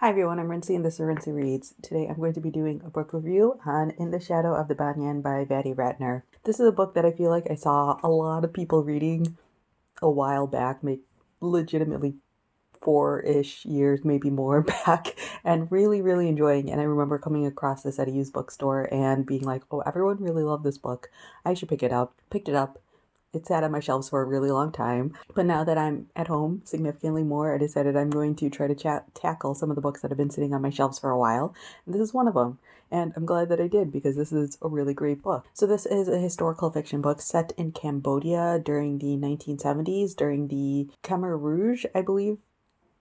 Hi everyone, I'm Rincey and this is Rincey Reads. Today I'm going to be doing a book review on In the Shadow of the Banyan by Vaddey Ratner. This is a book that I feel like I saw a lot of people reading a while back, legitimately 4-ish years, maybe more back, and really enjoying. And I remember coming across this at a used bookstore and being like, oh, everyone really loved this book. I should pick it up. Picked it up. It sat on my shelves for a really long time, but now that I'm at home significantly more, I decided I'm going to try to tackle some of the books that have been sitting on my shelves for a while, and this is one of them. And I'm glad that I did because this is a really great book. So this is a historical fiction book set in Cambodia during the 1970s, during the Khmer Rouge, I believe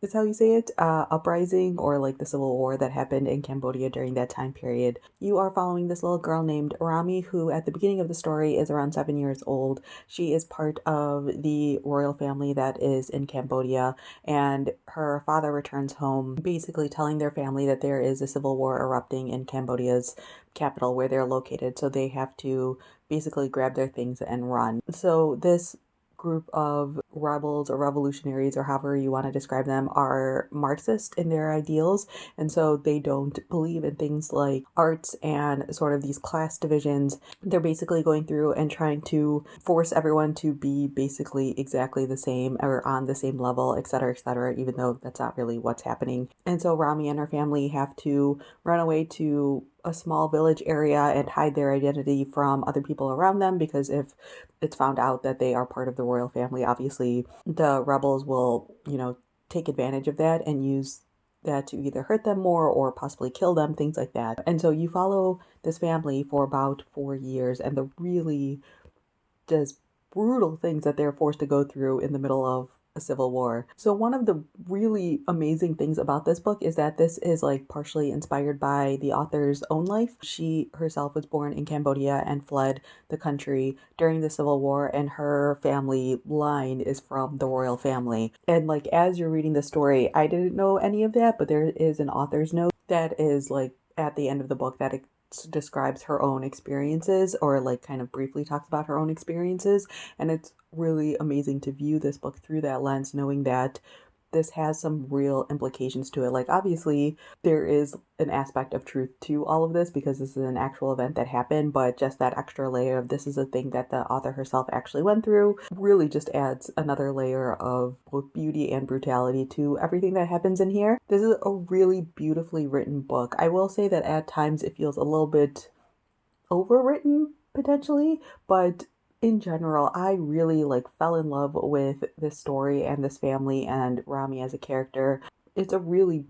is how you say it, uprising or like the civil war that happened in Cambodia during that time period. You are following this little girl named Rami, who at the beginning of the story is around 7 years old. She is part of the royal family that is in Cambodia, and her father returns home basically telling their family that there is a civil war erupting in Cambodia's capital where they're located, so they have to basically grab their things and run. So this group of rebels or revolutionaries or however you want to describe them are Marxist in their ideals, and so they don't believe in things like arts and sort of these class divisions. They're basically going through and trying to force everyone to be basically exactly the same or on the same level, etc., even though that's not really what's happening. And so Rami and her family have to run away to a small village area and hide their identity from other people around them, because if it's found out that they are part of the royal family, obviously the rebels will, take advantage of that and use that to either hurt them more or possibly kill them, things like that. And so you follow this family for about 4 years and the really just brutal things that they're forced to go through in the middle of a civil war. So one of the really amazing things about this book is that this is like partially inspired by the author's own life. She herself was born in Cambodia and fled the country during the civil war, and her family line is from the royal family. And like as you're reading the story, I didn't know any of that, but there is an author's note that is like at the end of the book that describes her own experiences, or like kind of briefly talks about her own experiences, and it's really amazing to view this book through that lens, knowing that this has some real implications to it. Like obviously there is an aspect of truth to all of this because this is an actual event that happened, but just that extra layer of this is a thing that the author herself actually went through really just adds another layer of both beauty and brutality to everything that happens in here. This is a really beautifully written book. I will say that at times it feels a little bit overwritten potentially, but in general, I really fell in love with this story and this family and Rami as a character. It's a really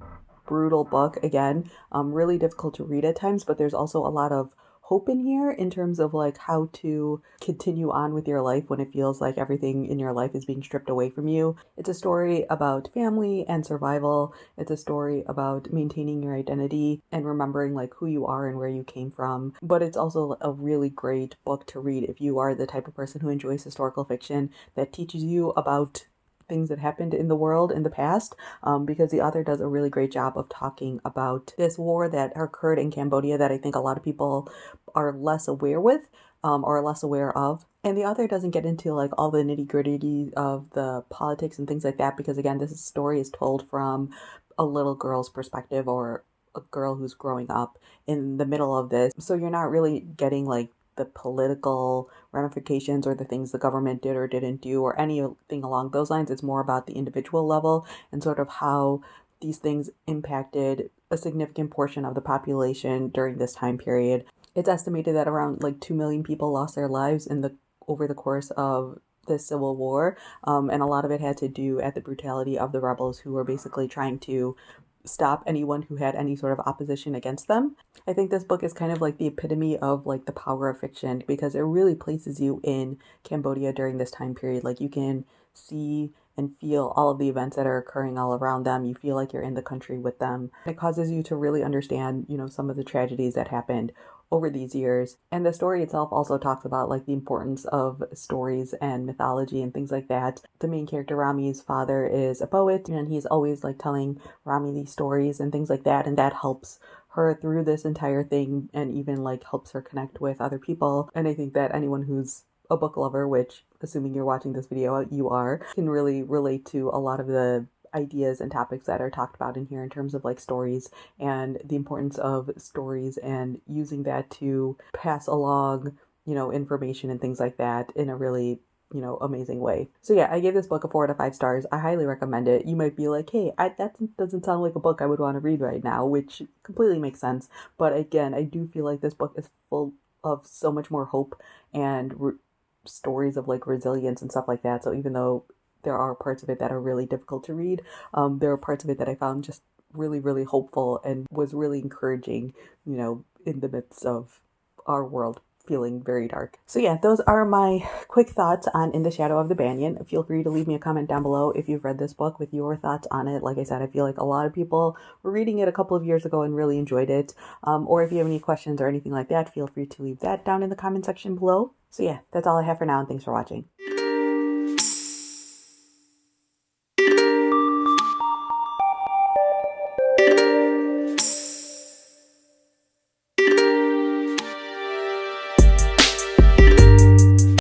brutal book, again, really difficult to read at times, but there's also a lot of hope in here in terms of how to continue on with your life when it feels like everything in your life is being stripped away from you. It's a story about family and survival. It's a story about maintaining your identity and remembering who you are and where you came from. But it's also a really great book to read if you are the type of person who enjoys historical fiction that teaches you about things that happened in the world in the past, because the author does a really great job of talking about this war that occurred in Cambodia that I think a lot of people are less aware with, or less aware of. And the author doesn't get into all the nitty gritty of the politics and things like that, because again, this story is told from a little girl's perspective, or a girl who's growing up in the middle of this. So you're not really getting the political ramifications or the things the government did or didn't do or anything along those lines. It's more about the individual level and sort of how these things impacted a significant portion of the population during this time period. It's estimated that around 2 million people lost their lives over the course of the Civil War, and a lot of it had to do at the brutality of the rebels who were basically trying to stop anyone who had any sort of opposition against them. I think this book is kind of the epitome of the power of fiction, because it really places you in Cambodia during this time period. You can see and feel all of the events that are occurring all around them. You feel like you're in the country with them. It causes you to really understand, some of the tragedies that happened over these years. And the story itself also talks about the importance of stories and mythology and things like that. The main character, Rami's father, is a poet, and he's always telling Rami these stories and things like that, and that helps her through this entire thing and even helps her connect with other people. And I think that anyone who's a book lover, which assuming you're watching this video you are, can really relate to a lot of the ideas and topics that are talked about in here in terms of like stories and the importance of stories and using that to pass along, information and things like that in a really amazing way. So yeah, I gave this book a 4 out of 5 stars. I highly recommend it. You might be like, hey, that doesn't sound like a book I would want to read right now, which completely makes sense. But again, I do feel like this book is full of so much more hope and stories of like resilience and stuff like that. So even though there are parts of it that are really difficult to read, there are parts of it that I found just really, really hopeful and was really encouraging, in the midst of our world feeling very dark. So yeah, those are my quick thoughts on In the Shadow of the Banyan. Feel free to leave me a comment down below if you've read this book with your thoughts on it. Like I said, I feel like a lot of people were reading it a couple of years ago and really enjoyed it. Or if you have any questions or anything like that, feel free to leave that down in the comment section below. So yeah, that's all I have for now, and thanks for watching.